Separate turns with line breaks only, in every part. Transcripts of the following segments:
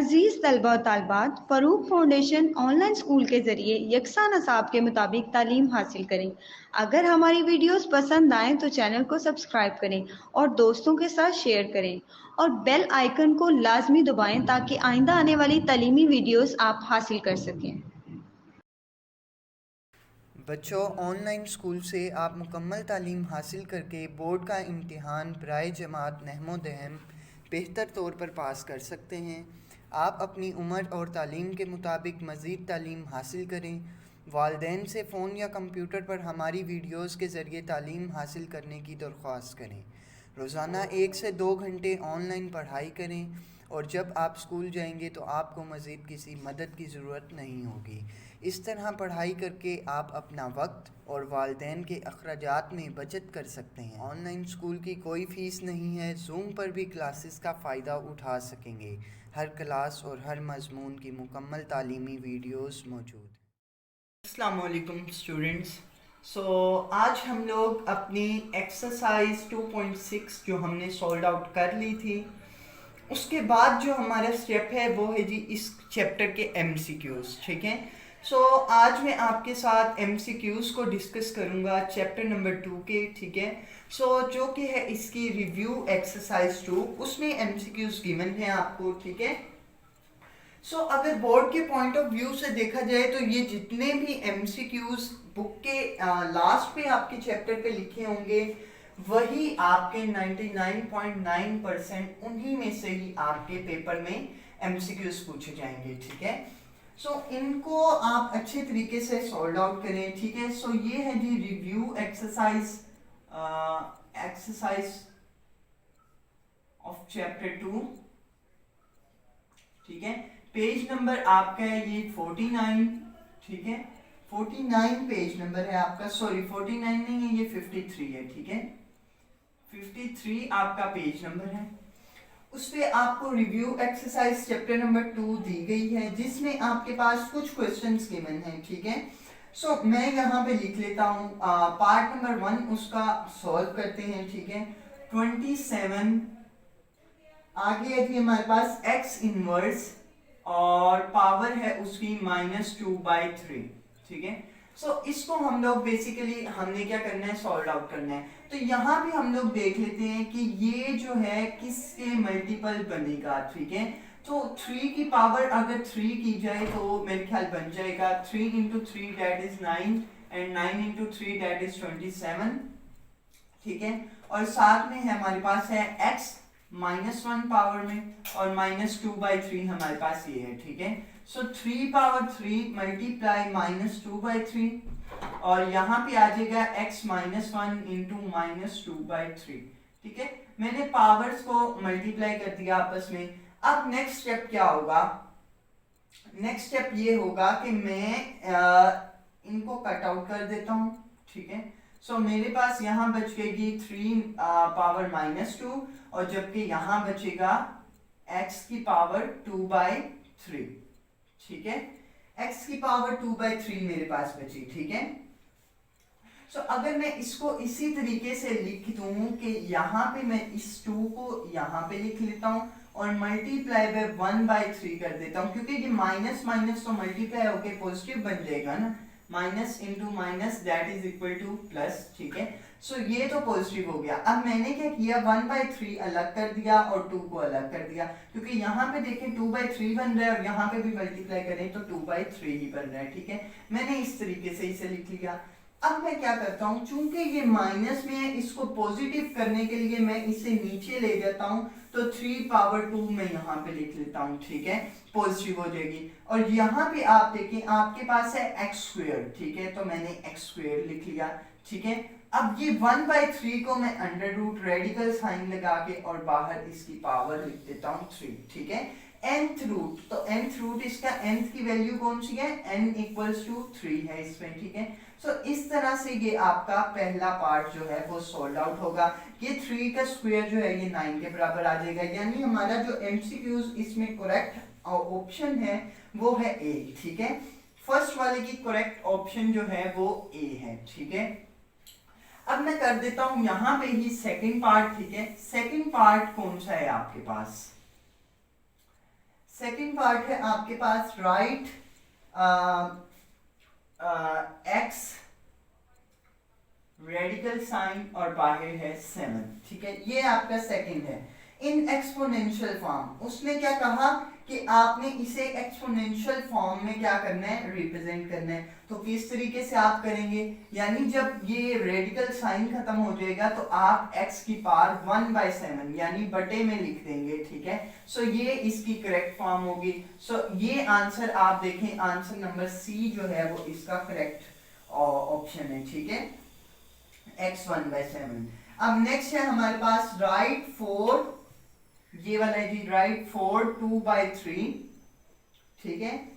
अजीज़ तलबा और तालबात, Farooq foundation online school के ज़रिए यकसा नसाब के मुताबिक तालीम हासिल करें। अगर हमारी वीडियोस पसंद आएँ तो चैनल को सब्सक्राइब करें और दोस्तों के साथ शेयर करें और बेल आइकन को लाजमी दबाएं ताकि आइंदा आने वाली तालीमी वीडियोस आप हासिल कर सकें।
बच्चों, ऑनलाइन स्कूल से आप मुकम्मल तालीम हासिल करके बोर्ड का इम्तिहान बराए जमात नहमो दहम बेहतर तौर पर पास कर सकते हैं। आप अपनी उम्र और तालीम के मुताबिक मज़ीद तालीम हासिल करें। वालिदैन से फ़ोन या कंप्यूटर पर हमारी वीडियोस के ज़रिए तालीम हासिल करने की दरख्वास्त करें। रोज़ाना 1 से 2 घंटे ऑनलाइन पढ़ाई करें और जब आप स्कूल जाएंगे तो आपको मज़ीद किसी मदद की ज़रूरत नहीं होगी। इस तरह पढ़ाई करके आप अपना वक्त और वालिदैन के अखराजात में बचत कर सकते हैं। ऑनलाइन स्कूल की कोई फ़ीस नहीं है। जूम पर भी क्लासेस का फ़ायदा उठा सकेंगे। हर क्लास और हर मज़मून की मुकम्मल तालीमी वीडियोस मौजूद हैं। अस्सलाम वालेकुम स्टूडेंट्स। आज हम लोग अपनी एक्सरसाइज 2.6 जो हमने सॉल्व आउट कर ली थी, उसके बाद जो हमारा स्टेप है वो है जी इस चैप्टर के एमसीक्यूज़। ठीक है। आज मैं आपके साथ एमसीक्यूज़ को डिस्कस करूँगा चैप्टर नंबर 2 के। ठीक है। जो कि है इसकी रिव्यू एक्सरसाइज 2, उसमें एमसीक्यूज़ गिवन है आपको। ठीक है। अगर बोर्ड के पॉइंट ऑफ व्यू से देखा जाए तो ये जितने भी एमसीक्यूज़ बुक के लास्ट पे आपके चैप्टर पे लिखे होंगे, वही आपके 99.9% उन्हीं में से ही आपके पेपर में एमसीक्यूज पूछे जाएंगे। ठीक है। इनको आप अच्छे तरीके से सॉल्व आउट करें। ठीक है। ये है जी review exercise exercise of chapter 2। ठीक है। पेज नंबर आपका है ये 49। ठीक है। 49 पेज नंबर है आपका। सॉरी, 49 नहीं है, ये 53 है। ठीक है। 53 आपका पेज नंबर है। उस पे आपको रिव्यू एक्सरसाइज चैप्टर नंबर 2 दी गई है, जिसमें आपके पास कुछ क्वेश्चंस गिवन हैं। ठीक है। मैं यहाँ पे लिख लेता हूँ। पार्ट नंबर 1 उसका सॉल्व करते हैं। ठीक है। 27 आगे है थी हमारे पास x इनवर्स और पावर है उसकी -2/3। ठीक है। इसको हम लोग बेसिकली हमने क्या करना है, सॉल्व आउट करना है। तो यहाँ पे हम लोग देख लेते हैं कि ये जो है किसके मल्टीपल बनेगा। ठीक है। 3 की पावर अगर 3 की जाए तो मेरे ख्याल बन जाएगा 3 into 3 that is 9 and 9 into 3 that is 27। ठीक है। और साथ में है हमारे पास है x -1 पावर में और -2/3 हमारे पास ये है। ठीक है। 3 पावर 3 मल्टीप्लाई -2/3 और यहाँ पे आ जाएगा x -1 इंटू -2/3। ठीक है। मैंने पावर्स को मल्टीप्लाई कर दिया आपस में। अब नेक्स्ट स्टेप क्या होगा? नेक्स्ट स्टेप ये होगा कि मैं इनको कट आउट कर देता हूं। ठीक है। मेरे पास यहां बच गएगी 3 पावर -2 और जबकि यहां बचेगा x की पावर 2/3। ठीक है। x की पावर 2/3 मेरे पास बची। ठीक है। अगर मैं इसको इसी तरीके से लिख दूं कि यहाँ पे मैं इस 2 को यहाँ पे लिख लेता हूँ और मल्टीप्लाई बाय 1/3 कर देता हूँ, क्योंकि ये माइनस माइनस तो मल्टीप्लाई होके पॉजिटिव बन जाएगा ना। Minus into minus that is equal two plus. ठीक है। ये तो पॉजिटिव हो गया। अब मैंने क्या किया, 1/3 अलग कर दिया और 2 को अलग कर दिया, क्योंकि यहाँ पे देखें 2/3 बन रहा है और यहाँ पे भी मल्टीप्लाई करें तो 2/3 ही बन रहा है। ठीक है। मैंने इस तरीके से इसे लिख लिया। अब मैं क्या करता हूं, चूंकि ये माइनस में है, इसको पॉजिटिव करने के लिए मैं इसे नीचे ले जाता हूं, तो 3 पावर 2 मैं यहाँ पे लिख लेता हूं। ठीक है। पॉजिटिव हो जाएगी। और यहाँ पे आप देखें आपके पास है एक्स स्क्वायर। ठीक है। तो मैंने एक्स स्क्वायर लिख लिया। ठीक है। अब ये 1/3 को मैं अंडर रूट रेडिकल साइन लगा के और बाहर इसकी पावर लिख देता हूं 3। ठीक है। nth रूट, तो nth रूट इसका nth की वैल्यू कौन सी है, n इक्वल्स टू 3 है इसमें। ठीक है। इस तरह से ये आपका पहला पार्ट जो है वो सोल्ड आउट होगा। ये 3 का स्क्वायर जो है ये 9 के बराबर आ जाएगा, यानी हमारा जो एमसीक्यूज इसमें करेक्ट ऑप्शन है वो है ए। ठीक है। फर्स्ट वाले की करेक्ट ऑप्शन जो है वो ए है। ठीक है। अब मैं कर देता हूं यहां पे ही सेकंड पार्ट। ठीक है। सेकंड पार्ट कौन सा है आपके पास? सेकंड पार्ट है आपके पास राइट एक्स रेडिकल साइन और बाहर है 7, ठीक है, ये आपका सेकंड है इन एक्सपोनेंशियल फॉर्म। उसने क्या कहा कि आपने इसे एक्सपोनेंशियल फॉर्म में क्या करना है, रिप्रेजेंट करना है। तो किस तरीके से आप करेंगे, यानी जब ये रेडिकल साइन खत्म हो जाएगा तो आप x की पावर 1/7 यानी बटे में लिख देंगे, ठीक है। सो ये इसकी करेक्ट फॉर्म होगी। सो ये आंसर आप देखें, आंसर नंबर सी जो है वो इसका करेक्ट ऑप्शन है, ठीक है, x 1/7। अब नेक्स्ट है हमारे पास राइट 4, ये वाला है जी, राइट 4 2/3, ठीक है,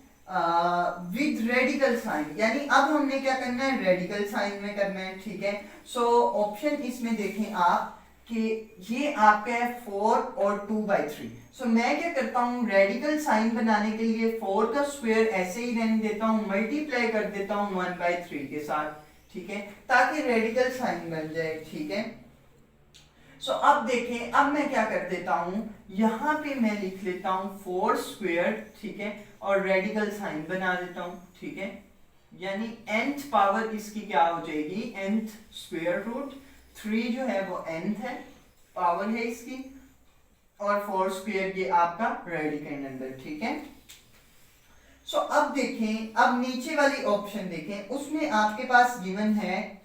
विद रेडिकल साइन, यानी अब हमने क्या करना है, रेडिकल साइन में करना है, ठीक है। सो ऑप्शन इसमें देखें आप कि ये आपका है 4 और 2/3। सो मैं क्या करता हूँ, रेडिकल साइन बनाने के लिए 4 का स्क्वायर ऐसे ही रहने देता हूँ, मल्टीप्लाई कर देता हूँ 1/3 के साथ, ठीक है, ताकि रेडिकल साइन बन जाए, ठीक है। सो अब देखें, अब मैं क्या कर देता हूं, यहां पे मैं लिख लेता हूं 4 स्क्वायर, ठीक है, और रेडिकल साइन बना देता हूं, ठीक है, यानी nth पावर इसकी क्या हो जाएगी, nth स्क्वायर रूट 3 जो है वो nth है, पावर है इसकी, और 4 स्क्वायर ये आपका रेडिकल नंबर, ठीक है। सो अब देखें, अब नीचे वाली ऑप्शन देखें, उसमें आपके पास गिवन है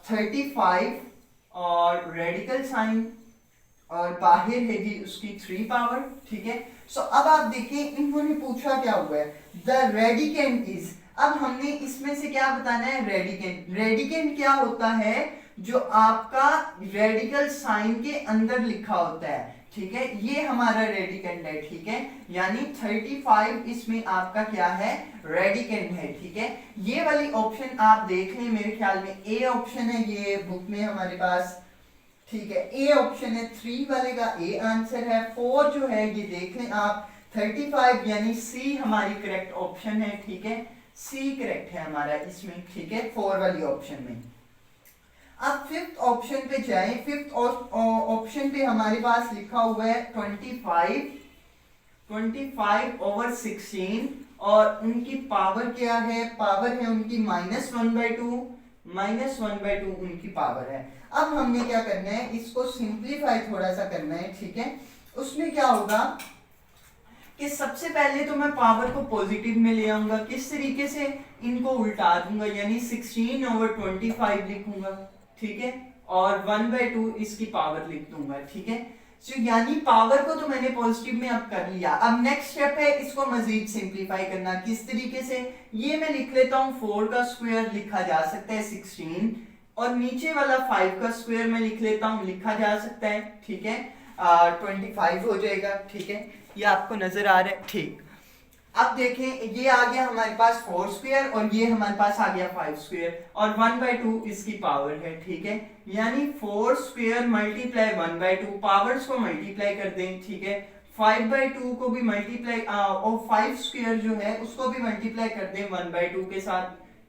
35 और रेडिकल साइन और बाहर है जी उसकी 3 पावर, ठीक है। सो अब आप देखिए, इन्होंने पूछा क्या हुआ है, द रेडिकेंट इज, अब हमने इसमें से क्या बताना है, रेडिकेंट। रेडिकेंट क्या होता है, जो आपका रेडिकल साइन के अंदर लिखा होता है, ठीक है, ये हमारा रेडिकेंट है, ठीक है, यानी 35 इसमें आपका क्या है, रेडिकेंट है, ठीक है। ये वाली ऑप्शन आप देख लें, मेरे ख्याल में ए ऑप्शन है ये बुक में हमारे पास, ठीक है, ए ऑप्शन है, 3 वाले का ए आंसर है, 4 जो है ये देख लें आप 35, यानी सी हमारी करेक्ट ऑप्शन है, ठीक है, सी करेक्ट है हमारा इसमें, ठीक है, 4 वाली ऑप्शन में। अब फिफ्थ ऑप्शन पे जाएं, फिफ्थ ऑप्शन पे हमारे पास लिखा हुआ है 25/16 और उनकी पावर क्या है, पावर है उनकी -1/2, -1/2 उनकी पावर है। अब हमने क्या करना है, इसको सिंप्लीफाई थोड़ा सा करना है, ठीक है। उसमें क्या होगा कि सबसे पहले तो मैं पावर को पॉजिटिव में ले आऊंगा, किस तरीके से, इनको उल्टा दूंगा, यानी 16/25 लिखूंगा, ठीक है, और 1/2 इसकी पावर लिख दूंगा, ठीक है। सो यानी पावर को तो मैंने पॉजिटिव में अब कर लिया। अब नेक्स्ट स्टेप है इसको मजीद सिंप्लीफाई करना, किस तरीके से, ये मैं लिख लेता हूं 4 का स्क्वायर लिखा जा सकता है 16, और नीचे वाला 5 का स्क्वायर मैं लिख लेता हूं, लिखा जा सकता है, ठीक है, 25 हो जाएगा, ठीक है, ये आपको नजर आ रहा है, ठीक। अब देखें, ये आ गया हमारे पास 4 स्क्वायर और ये हमारे पास आ गया 5 स्क्वायर और 1/2 इसकी पावर है, ठीक है, यानी 4 स्क्वायर मल्टीप्लाई 1/2, पावर्स को मल्टीप्लाई कर दें, ठीक है, 5/2 को भी मल्टीप्लाई और 5 स्क्वायर जो है उसको भी मल्टीप्लाई कर दें 1/2 के साथ,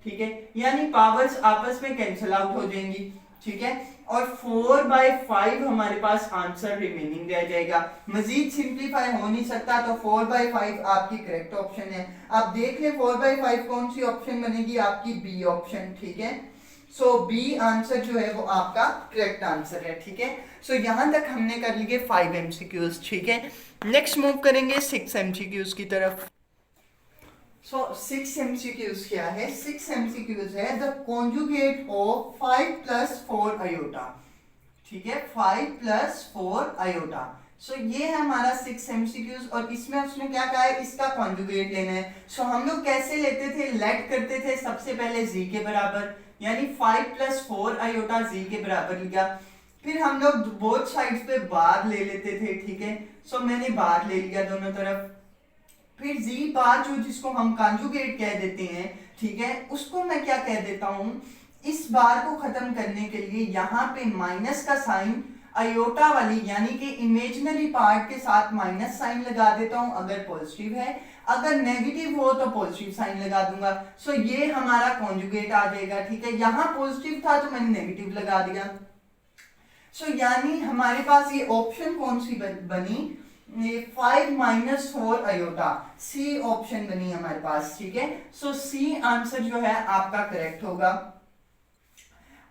ठीक है, यानी पावर्स आपस में कैंसिल आउट हो जाएंगी, ठीक है, और 4/5 हमारे पास आंसर रिमेनिंग रह जाएगा। मजीद सिंप्लीफाई हो नहीं सकता, तो 4/5 आपकी करेक्ट ऑप्शन है। अब देख ले 4/5 कौन सी ऑप्शन बनेगी, आपकी बी ऑप्शन, ठीक है। सो बी आंसर जो है वो आपका करेक्ट आंसर है, ठीक है। सो यहां तक हमने कर लिए 5 MCQs, ठीक है। नेक्स्ट मूव करेंगे 6 MCQs की तरफ। सो 6 MCQs क्या है, 6 MCQs है द कॉन्जुगेट ऑफ 5 + 4 आयोटा, ठीक है, 5 + 4 आयोटा। सो ये है हमारा 6 MCQs और इसमें उसने क्या कहा है, इसका कॉन्जुगेट लेना है। सो हम लोग कैसे लेते थे, लेट करते थे सबसे पहले z के बराबर, यानी 5 + 4 आयोटा z के बराबर लिया, फिर हम लोग बोथ साइड्स पे बार ले लेते थे, ठीक है। सो मैंने बार ले लिया दोनों तरफ, फिर z बार जो जिसको हम कॉन्जुगेट कह देते हैं, ठीक है, उसको मैं क्या कह देता हूं, इस बार को खत्म करने के लिए यहाँ पे माइनस का साइन अयोटा वाली यानी कि इमेजिनरी पार्ट के साथ माइनस साइन लगा देता हूं अगर पॉजिटिव है, अगर नेगेटिव हो तो पॉजिटिव साइन लगा दूंगा। सो ये हमारा कॉन्जुगेट आ जाएगा, ठीक है, यहाँ पॉजिटिव था तो मैंने नेगेटिव लगा दिया। सो यानी हमारे पास ये ऑप्शन कौन सी बनी, 5 माइनस 4 अयोटा, सी ऑप्शन बनी हमारे पास, ठीक है। सो सी आंसर जो है आपका करेक्ट होगा।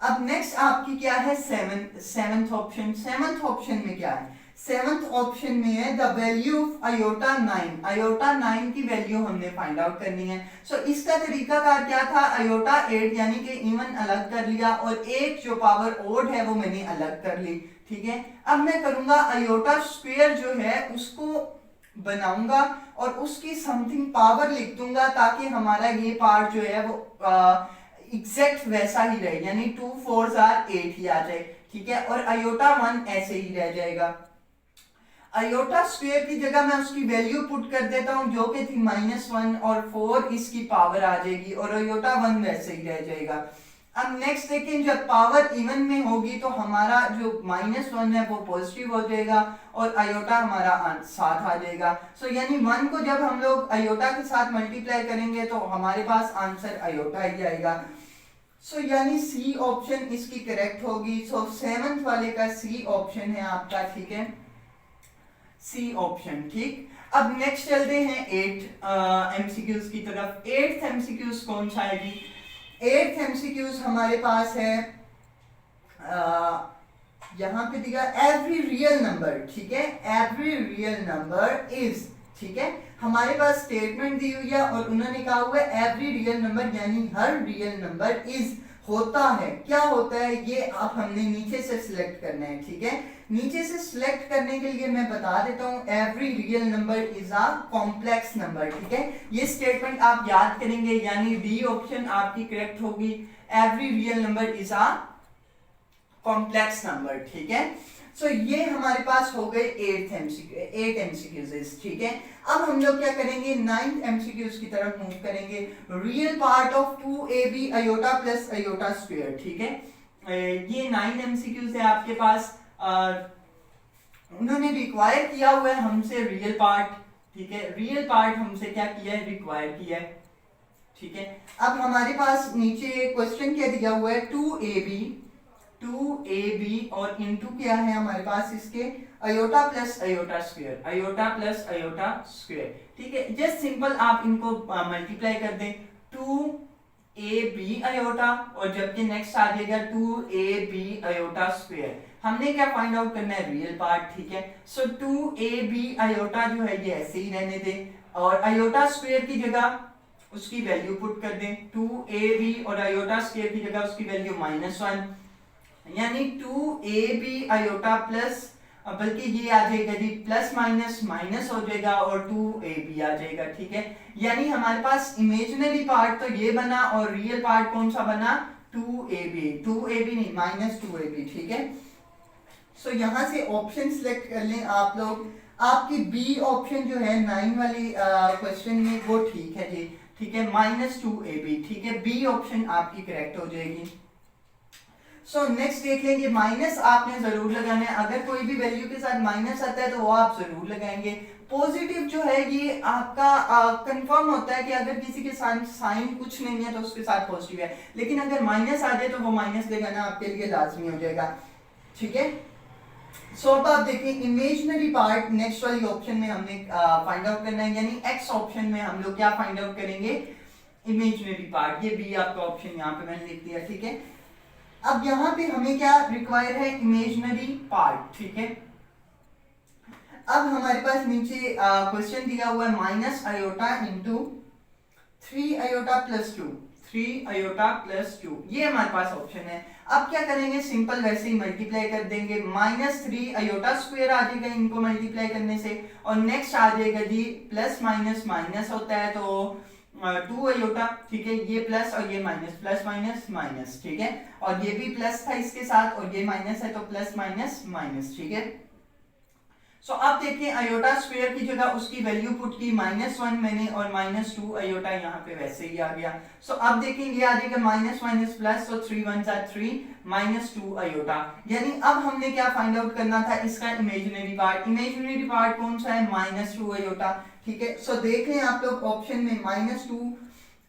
अब नेक्स्ट आपकी क्या है, सेवंथ ऑप्शन। सेवंथ ऑप्शन में क्या है, सेवंथ ऑप्शन में है the value of iota 9, iota 9 की वैल्यू हमने फाइंड आउट करनी है। सो इसका तरीकाकार क्या था, अयोटा 8 यानी कि इवन अलग कर लिया और एक जो पावर ओड है वो मैंने अलग कर ली, ठीक है। अब मैं करूंगा अयोटा स्क्वायर जो है उसको बनाऊंगा और उसकी समथिंग पावर लिख दूंगा ताकि हमारा ये पार्ट जो है वो एग्जैक्ट वैसा ही रहे, यानी 2 4 8 ही आ जाए, ठीक है। और अयोटा 1 ऐसे ही रह जाएगा। अयोटा स्क्वायर की जगह मैं उसकी वैल्यू पुट कर देता हूं जो कि थी -1 और 4 इसकी पावर आ जाएगी और अयोटा 1 वैसे ही रह जाएगा। अब नेक्स्ट देखें, जब पावर इवन में होगी तो हमारा जो -1 है वो पॉजिटिव हो जाएगा और अयोटा हमारा साथ आ जाएगा। सो यानी 1 को जब हम लोग अयोटा के साथ मल्टीप्लाई करेंगे तो हमारे पास आंसर अयोटा ही आएगा। सो यानी सी ऑप्शन इसकी करेक्ट होगी। सो सेवंथ वाले का सी ऑप्शन है आपका, ठीक है, सी ऑप्शन, ठीक। अब नेक्स्ट चलते हैं 8 एमसीक्यूज की तरफ। 8th एमसीक्यूज कौन सा है जी, 8th एमसीक्यूज हमारे पास है यहां पे दिया एवरी रियल नंबर, ठीक है, एवरी रियल नंबर इज, ठीक है। हमारे पास स्टेटमेंट दी हुई है और उन्होंने कहा हुआ है एवरी रियल नंबर यानी हर रियल नंबर इज होता है, क्या होता है ये आप हमने नीचे से सिलेक्ट करना है, ठीक है। नीचे से सिलेक्ट करने के लिए मैं बता देता हूं every real number is a complex number, ठीक है। ये स्टेटमेंट आप याद करेंगे यानी डी ऑप्शन आपकी करेक्ट होगी, every real number is a complex number, ठीक है। सो ये हमारे पास हो गए 8 एमसीक्यूज, ठीक है। अब हम लोग क्या करेंगे, 9th एमसीक्यूज की तरफ मूव करेंगे। Real part of 2ab iota plus iota square, ठीक है। ये 9 एमसीक्यूज है आपके पास। उन्होंने रिक्वायर किया हुआ है हमसे रियल पार्ट, ठीक है, रियल पार्ट हमसे क्या किया है, रिक्वायर किया है, ठीक है। अब हमारे पास नीचे क्वेश्चन क्या दिया हुआ है, 2ab और इनटू क्या है हमारे पास इसके iota plus iota square, iota plus iota square, ठीक है। जस्ट सिंपल आप इनको मल्टीप्लाई कर दें, 2ab अयोटा और जबकि नेक्स्ट आ जाएगा 2ab अयोटा स्क्वायर। हमने क्या फाइंड आउट करना है, रियल पार्ट, ठीक है। सो 2ab अयोटा जो है ये ऐसे ही रहने दें और अयोटा स्क्वायर की जगह उसकी वैल्यू पुट कर दें, 2ab और अयोटा स्क्वायर की जगह उसकी वैल्यू -1 यानी 2ab अयोटा प्लस, बल्कि ये आ जाएगा जी प्लस माइनस माइनस हो जाएगा और 2ab आ जाएगा, ठीक है। यानी हमारे पास इमेजिनरी पार्ट तो ये बना और रियल पार्ट कौन सा बना, 2ab नहीं -2ab, ठीक है। सो यहां से ऑप्शन सिलेक्ट कर लें आप लोग। आपकी बी ऑप्शन जो है 9 वाली क्वेश्चन में वो ठीक है जी, ठीक है, -2ab, ठीक है, बी ऑप्शन आपकी करेक्ट हो जाएगी। सो नेक्स्ट देख लेंगे, माइनस आपने जरूर लगाना है, अगर कोई भी वैल्यू के साथ माइनस आता है तो वो आप जरूर लगाएंगे। पॉजिटिव जो है ये आपका कंफर्म होता है कि अगर किसी के साथ साइन कुछ नहीं है तो उसके साथ पॉजिटिव है, लेकिन अगर माइनस आ जाए तो वो माइनस लगाना आपके लिए लाजमी हो जाएगा, ठीक है। सो अब आप देखिए इमेजिनरी पार्ट नेक्स्ट वाली ऑप्शन में हमने फाइंड आउट करना है, यानी एक्स ऑप्शन में हम लोग क्या फाइंड आउट करेंगे, इमेजिनरी पार्ट। ये बी आपका ऑप्शन यहाँ पे मैंने लिख दिया, ठीक है। अब यहां पे हमें क्या रिक्वायर है, इमेजिनरी पार्ट, ठीक है। अब हमारे पास नीचे क्वेश्चन दिया हुआ है minus iota into 3 iota plus 2, 3 iota plus 2, ये हमारे पास ऑप्शन है। अब क्या करेंगे, सिंपल वैसे ही मल्टीप्लाई कर देंगे, -3 अयोटा स्क्वायर आ जाएगा इनको मल्टीप्लाई करने से और नेक्स्ट आ जाएगा जी प्लस माइनस माइनस होता है तो 2 अयोटा, ठीक है, ये प्लस और ये माइनस, प्लस माइनस माइनस, ठीक है, और ये भी प्लस था इसके साथ और ये माइनस है तो प्लस माइनस माइनस, ठीक है। सो अब देखिए अयोटा स्क्वायर की जगह उसकी वैल्यू पुट की -1 मैंने और -2 अयोटा यहाँ पे वैसे ही आ गया। सो अब देखिए ये आ जाएगा माइनस माइनस प्लस, तो 3 1 3 -2 अयोटा, यानी अब हमने क्या फाइंड आउट करना था, इसका इमेजिनरी पार्ट। इमेजिनरी पार्ट कौन सा है, -2 अयोटा, ठीक है। सो देख लें आप लोग ऑप्शन में -2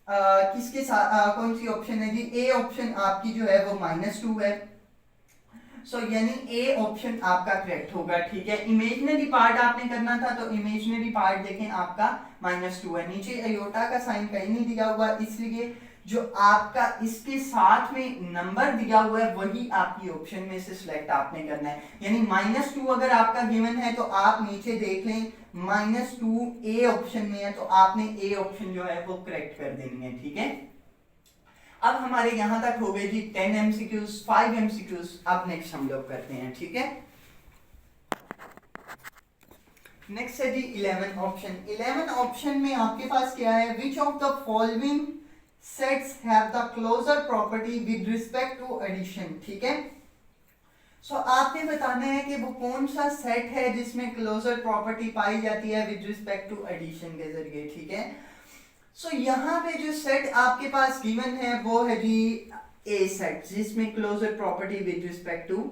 किसके साथ कौन सी ऑप्शन है जी, ए ऑप्शन आपकी जो है वो -2 है। सो यानी ए ऑप्शन आपका करेक्ट होगा, ठीक है। इमेजिनरी पार्ट आपने करना था, तो इमेजिनरी पार्ट देखें आपका -2 है, नीचे अयोटा का साइन कहीं नहीं दिया हुआ, इसलिए जो आपका इसके साथ में नंबर दिया हुआ है वही आपकी ऑप्शन में से सिलेक्ट आपने करना है। यानी -2 अगर आपका गिवन है तो आप नीचे देख लें -2 ए ऑप्शन में है, तो आपने ए ऑप्शन जो है वो करेक्ट कर देनी है, ठीक है। अब हमारे यहां तक हो गए जी 10 MCQs, 5 MCQs। अब नेक्स्ट हम लोग करते हैं, ठीक है। नेक्स्ट है जी 11 ऑप्शन। 11 ऑप्शन में आपके पास क्या है, which of the following sets have the closure property with respect to addition, ठीक है। सो आपने बताना है कि वो कौन सा सेट है जिसमें क्लोजर प्रॉपर्टी पाई जाती है विद रिस्पेक्ट टू एडिशन के जरिए, ठीक है। सो यहाँ पे जो सेट आपके पास गिवन है वो है जी ए सेट, जिसमें closure property with respect to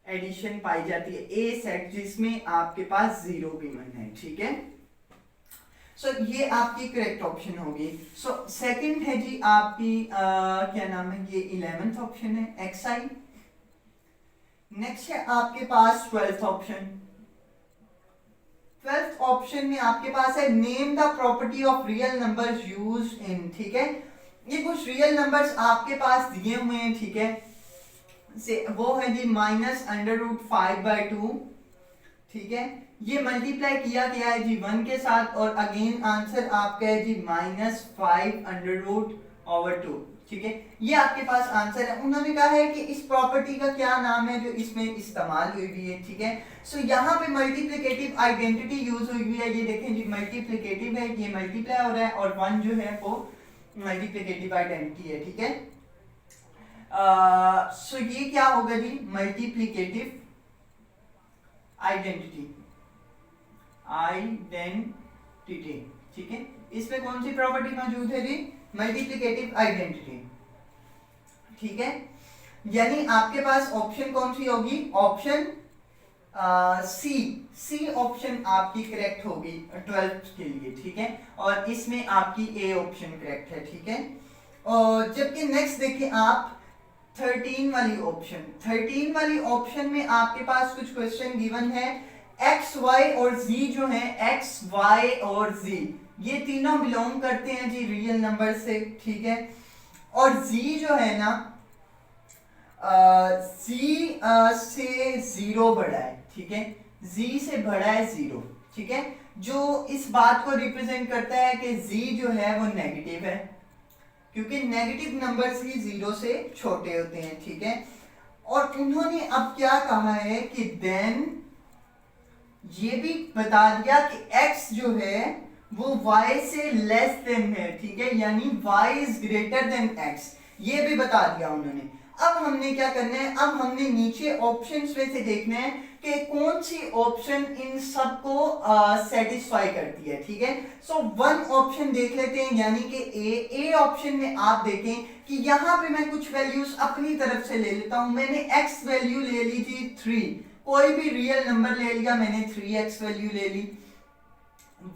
addition पाई जाती है। ए सेट जिसमें आपके पास 0 गिवन है, ठीक है। सो ये आपकी करेक्ट ऑप्शन होगी। सो सेकंड है जी आपकी क्या नाम है, ये 11th ऑप्शन है XI। नेक्स्ट है आपके पास 12th ऑप्शन। 12th ऑप्शन में आपके पास है name the property of real numbers used in, ठीक है। ये कुछ रियल नंबर्स आपके पास दिए हुए हैं, ठीक है। से वो है जी -√5/2, ठीक है। ये मल्टीप्लाई किया गया है जी 1 के साथ, और अगेन आंसर आपका है जी -5√2, ठीक है। ये आपके पास आंसर है। उन्होंने कहा है कि इस प्रॉपर्टी का क्या नाम है जो इसमें इस्तेमाल हुई हुई है, ठीक है। सो यहाँ पे मल्टीप्लिकेटिव आइडेंटिटी यूज हुई हुई है। ये देखें जी मल्टीप्लिकेटिव है, ये मल्टीप्लाई हो रहा है, और 1 जो है वो मल्टीप्लिकेटिव आइडेंटिटी है, ठीक है। सो ये क्या होगा जी, मल्टीप्लिकेटिव आइडेंटिटी, ठीक है। इसमें कौन सी प्रॉपर्टी मौजूद है जी, मल्टीप्लिकेटिव आइडेंटिटी, ठीक है। यानी आपके पास ऑप्शन कौन सी होगी, ऑप्शन सी ऑप्शन आपकी करेक्ट होगी 12th के लिए, ठीक है। और इसमें आपकी ए ऑप्शन करेक्ट है, ठीक है। और जबकि नेक्स्ट देखिए आप 13 वाली ऑप्शन। 13 वाली ऑप्शन में आपके पास कुछ क्वेश्चन गिवन है, एक्स वाई और जी जो है, एक्स वाई और जी ये तीनों बिलोंग करते हैं जी रियल नंबर से, ठीक है। और जी जो है ना, जी से 0 बड़ा है, ठीक है। जी से बड़ा है 0, ठीक है। जो इस बात को रिप्रेजेंट करता है कि जी जो है वो नेगेटिव है, क्योंकि नेगेटिव नंबर्स ही 0 से छोटे होते हैं, ठीक है। और उन्होंने अब क्या कहा है कि देन ये भी बता दिया कि x जो है वो y से लेस देन है, ठीक है। यानी y is greater than x, ये भी बता दिया उन्होंने। अब हमने क्या करना है, अब हमने नीचे ऑप्शंस में से देखना है कि कौन सी ऑप्शन इन सबको सेटिस्फाई करती है, ठीक है। सो 1 ऑप्शन देख लेते हैं, यानी कि ए ऑप्शन में आप देखें कि यहां पे मैं कुछ वैल्यूज अपनी तरफ से ले लेता हूं। मैंने x वैल्यू ले ली थी 3, कोई भी रियल नंबर ले लिया मैंने, 3x वैल्यू ले ली।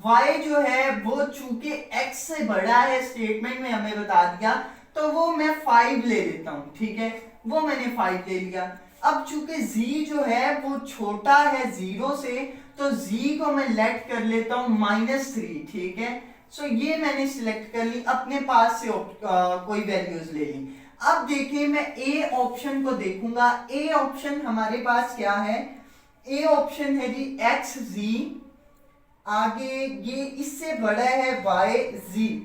y जो है वो चूंकि x से बड़ा है, स्टेटमेंट में हमें बता दिया, तो वो मैं 5 ले लेता हूं, ठीक है। वो मैंने 5 ले लिया। अब चूंकि z जो है वो छोटा है 0 से, तो z को मैं लेट कर लेता हूं -3, ठीक है। सो ये मैंने सिलेक्ट कर ली, अपने पास से कोई वैल्यूज ले ली। अब देखिए मैं ए ऑप्शन को देखूंगा। ए ऑप्शन हमारे पास क्या है, ए ऑप्शन है जी XZ, आगे ये इससे बड़ा है YZ,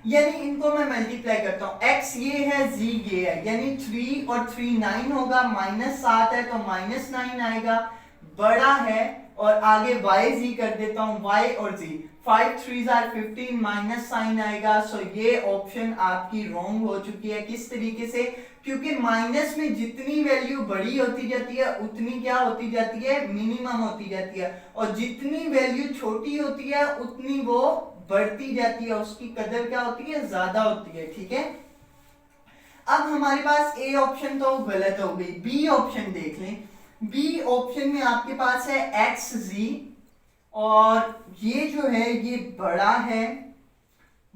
यानी इनको मैं मल्टीप्लाई करता हूं। x ये है, z ये है, यानी 3 और 3 9 होगा, -7 है तो -9 आएगा, बड़ा है। और आगे YZ कर देता हूं, y और z, 5 3s are 15, minus sign आएगा। सो ये ऑप्शन आपकी रॉन्ग हो चुकी है। किस तरीके से, क्योंकि माइनस में जितनी वैल्यू बड़ी होती जाती है उतनी क्या होती जाती है, मिनिमम होती जाती है, और जितनी वैल्यू छोटी होती है उतनी वो बढ़ती जाती है, उसकी कदर क्या होती है, ज्यादा होती है, ठीक है। अब हमारे पास ए ऑप्शन तो गलत हो गई, बी ऑप्शन देख लें। बी ऑप्शन में आपके पास है XZ, और ये जो है ये बड़ा है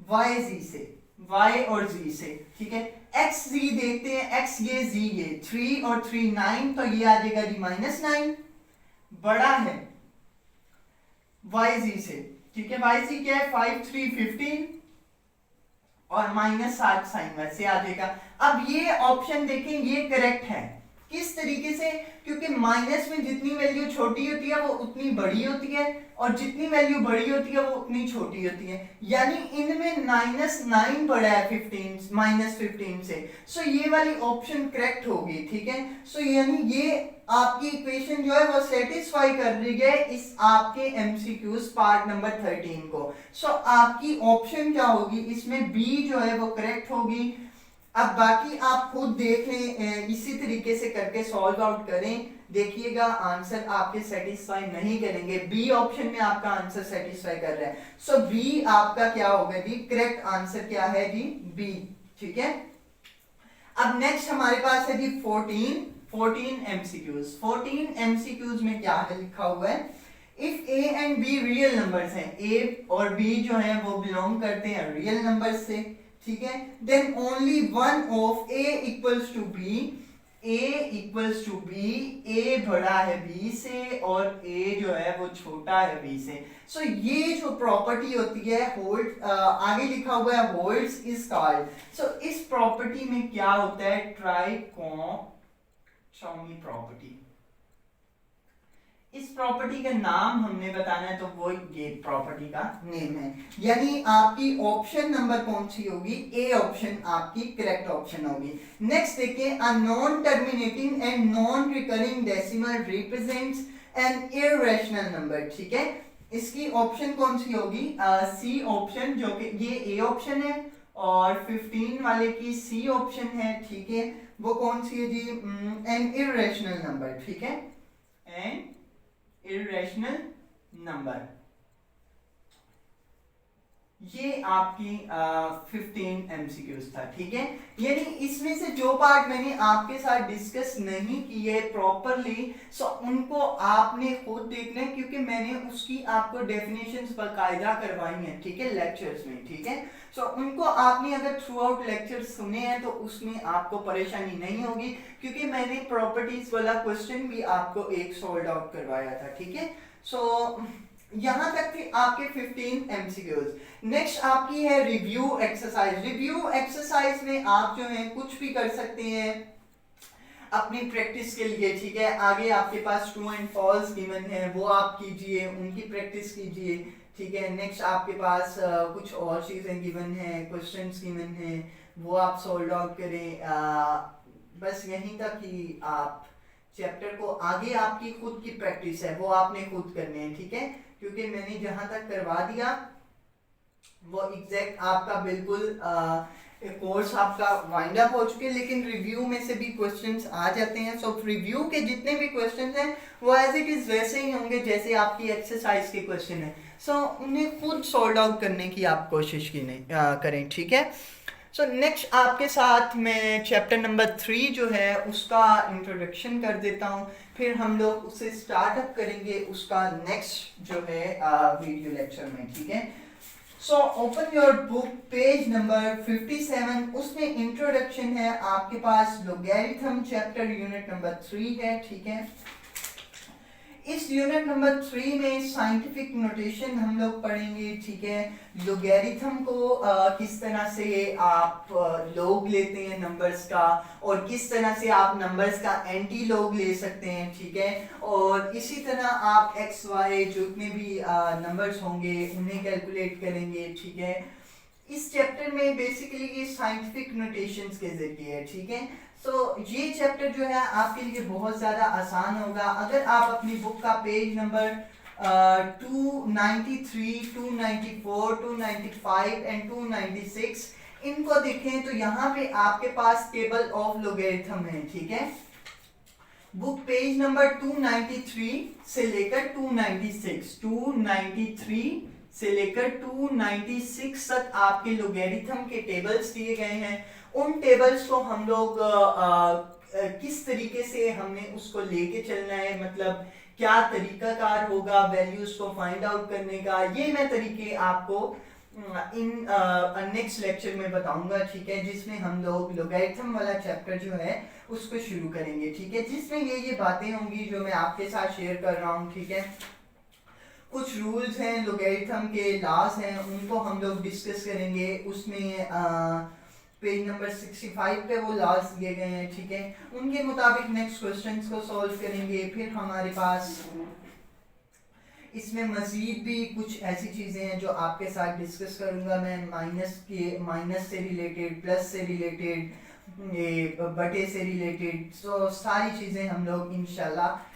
YZ से, y और z से, ठीक है। x z देखते हैं, x ये z ये 3 और 3 9, तो ये आ जाएगा जी -9, बड़ा है y z से, ठीक है। y z क्या है 5 3 15 और -7 साइन वैसे आ जाएगा। अब ये ऑप्शन देखें, ये करेक्ट है किस तरीके से, क्योंकि माइनस में जितनी वैल्यू छोटी होती है वो उतनी बड़ी होती है, और जितनी वैल्यू बड़ी होती है वो उतनी छोटी होती है, यानी इनमें -9 बड़ा है 15 से, सो ये वाली ऑप्शन करेक्ट होगी, ठीक है। सो यानी ये आपकी इक्वेशन जो है वो सेटिस्फाई कर रही है इस आपके एमसीक्यूज पार्ट नंबर 13 को। सो आपकी ऑप्शन क्या होगी इसमें, बी जो है वो करेक्ट होगी। अब बाकी आप खुद देख लें, इसी तरीके से करके सॉल्व आउट करें, देखिएगा आंसर आपके सेटिस्फाई नहीं करेंगे। बी ऑप्शन में आपका आंसर सेटिस्फाई कर रहा है, सो बी आपका क्या होगा जी, करेक्ट आंसर क्या है जी, बी, ठीक है। अब नेक्स्ट हमारे पास है जी 14 एमसीक्यूज। 14 एमसीक्यूज में क्या है लिखा हुआ है, if A and be real numbers हैं, ए और बी जो है वो बिलोंग करते हैं रियल नंबर्स से, ठीक है, then only one of A equals to B, A equals to B, A बड़ा है बी से और ए जो है वो छोटा है बी से। सो ये जो प्रॉपर्टी होती है होल्ड, आगे लिखा हुआ है होल्ड्स इज कॉल्ड, सो इस प्रॉपर्टी में क्या होता है, ट्राइकोटोमी प्रॉपर्टी। इस प्रॉपर्टी का नाम हमने बताना है, तो वो ये प्रॉपर्टी का नेम है, यानी आपकी ऑप्शन नंबर कौन सी होगी, ए ऑप्शन आपकी करेक्ट ऑप्शन होगी। नेक्स्ट देखिए, a non terminating and non recurring decimal represents an irrational number, ठीक है। इसकी ऑप्शन कौन सी होगी, सी ऑप्शन, जो कि ये ए ऑप्शन है, और 15 वाले की सी ऑप्शन है, ठीक है। वो कौन सी है जी, एन इररेशनल नंबर, ठीक है, एन इररेशनल नंबर। ये आपकी 15 एमसीक्यूज था, ठीक है। यानी इसमें से जो पार्ट मैंने आपके साथ डिस्कस नहीं किए प्रॉपरली, सो उनको आपने खुद देखना है, क्योंकि मैंने उसकी आपको डेफिनेशंस बाकायदा करवाई हैं, ठीक है, लेक्चर्स में, ठीक है। सो उनको आपने अगर थ्रू आउट लेक्चर्स सुने हैं तो उसमें आपको परेशानी नहीं होगी, क्योंकि मैंने प्रॉपर्टीज वाला क्वेश्चन भी आपको एक सॉल्व आउट करवाया था, ठीक है। सो यहां तक थे आपके 15 एमसीक्यूज। नेक्स्ट आपकी है रिव्यू एक्सरसाइज। रिव्यू एक्सरसाइज में आप जो है कुछ भी कर सकते हैं अपनी प्रैक्टिस के लिए, ठीक है। आगे आपके पास ट्रू एंड फॉल्स गिवन है, वो आप कीजिए, उनकी प्रैक्टिस कीजिए, ठीक है। नेक्स्ट आपके पास कुछ और चीजें गिवन है, क्वेश्चंस गिवन है, वो आप सॉल्व आउट करें। बस यहीं तक ही आप चैप्टर को, आगे आपकी खुद की प्रैक्टिस है, वो आपने खुद करनी है, ठीक है। क्योंकि मैंने जहां तक करवा दिया वो एग्जैक्ट आपका बिल्कुल कोर्स आपका वाइंड अप हो चुके, लेकिन रिव्यू में से भी क्वेश्चंस आ जाते हैं। सो रिव्यू के जितने भी क्वेश्चंस हैं वो एज इट इज वैसे ही होंगे जैसे आपकी एक्सरसाइज के क्वेश्चन है। सो उन्हें खुद सॉल्व आउट करने की आप कोशिश की नहीं करें, ठीक है। सो नेक्स्ट आपके साथ मैं चैप्टर नंबर 3 जो है उसका इंट्रोडक्शन कर देता हूँ, फिर हम लोग उसे स्टार्टअप करेंगे उसका नेक्स्ट जो है वीडियो लेक्चर में, ठीक है। So open your book page number 57, उसमें इंट्रोडक्शन है आपके पास, लॉगरिथम चैप्टर यूनिट नंबर 3 है, ठीक है। इस यूनिट नंबर 3 में साइंटिफिक नोटेशन हम लोग पढ़ेंगे, ठीक है। लॉगरिथम को किस तरह से आप लॉग लेते हैं नंबर्स का, और किस तरह से आप नंबर्स का एंटी लॉग ले सकते हैं, ठीक है। और इसी तरह आप एक्स वाई जितने भी नंबर्स होंगे उन्हें कैलकुलेट करेंगे, ठीक है। इस चैप्टर में बेसिकली ये साइंटिफिक नोटेशंस के जरिए है, ठीक है। तो ये चैप्टर जो है आपके लिए बहुत ज़्यादा आसान होगा अगर आप अपनी बुक का पेज नंबर 293, 294, 295 एंड 296 इनको देखें, तो यहाँ पे आपके पास टेबल ऑफ लॉगरिथम है, ठीक है। बुक पेज नंबर 293 से लेकर 296, 293 से लेकर 296 तक आपके लॉगरिथम के टेबल्स दिए गए हैं। उन टेबल्स को हम लोग किस तरीके से हमने उसको लेके चलना है, मतलब क्या तरीकाकार होगा वैल्यूज को फाइंड आउट करने का, ये मैं तरीके आपको इन नेक्स्ट लेक्चर में बताऊंगा, ठीक है, जिसमें हम लोग लोगैरिथम वाला चैप्टर जो है उसको शुरू करेंगे, ठीक है, जिसमें ये बातें होंगी जो मैं आपके साथ शेयर कर रहा हूँ, ठीक है। कुछ रूल्स हैं लोगैरिथम के, लॉज हैं, उनको हम लोग डिस्कस करेंगे। उसमें पेज नंबर 65 पे वो लॉज दिए गए हैं, ठीक है, उनके मुताबिक नेक्स्ट क्वेश्चंस को सॉल्व करेंगे। फिर हमारे पास इसमें मजीद भी कुछ ऐसी चीज़ें हैं जो आपके साथ डिस्कस करूंगा मैं, माइनस से रिलेटेड, प्लस से रिलेटेड, ये बटे से रिलेटेड। सो सारी चीज़ें हम लोग इंशाल्लाह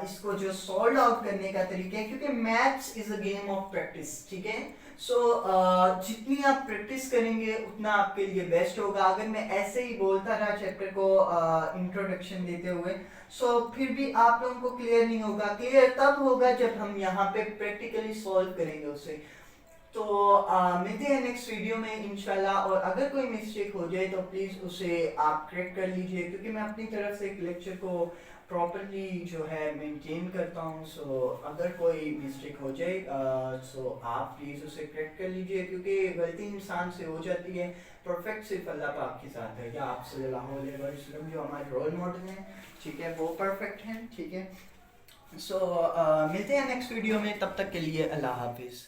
इसको जो सॉल्व आउट करने का तरीका है, क्योंकि maths is a game of practice, ठीक है। सो जितनी आप प्रैक्टिस करेंगे उतना आपके लिए बेस्ट होगा। अगर मैं ऐसे ही बोलता रहा चैप्टर को इंट्रोडक्शन देते हुए, सो फिर भी आप लोगों को क्लियर नहीं होगा। क्लियर तब होगा जब हम यहाँ पे प्रैक्टिकली सॉल्व करेंगे उसे। तो मिलते हैं नेक्स्ट वीडियो में इंशाल्लाह। और अगर कोई मिस्टेक हो जाए तो प्लीज़ उसे आप करेक्ट कर लीजिए, क्योंकि मैं अपनी तरफ से एक लेक्चर को प्रॉपरली जो है मेंटेन करता हूँ। सो अगर कोई मिस्टेक हो जाए सो आप प्लीज़ उसे करेक्ट कर लीजिए, क्योंकि गलती इंसान से हो जाती है, परफेक्ट सिर्फ अल्लाह पाक के साथ है, या आप सल्लल्लाहु अलैहि वसल्लम जो हमारे रोल मॉडल हैं, ठीक है, वो परफेक्ट हैं, ठीक है। सो मिलते हैं नेक्स्ट वीडियो में, तब तक के लिए अल्लाह हाफिज़।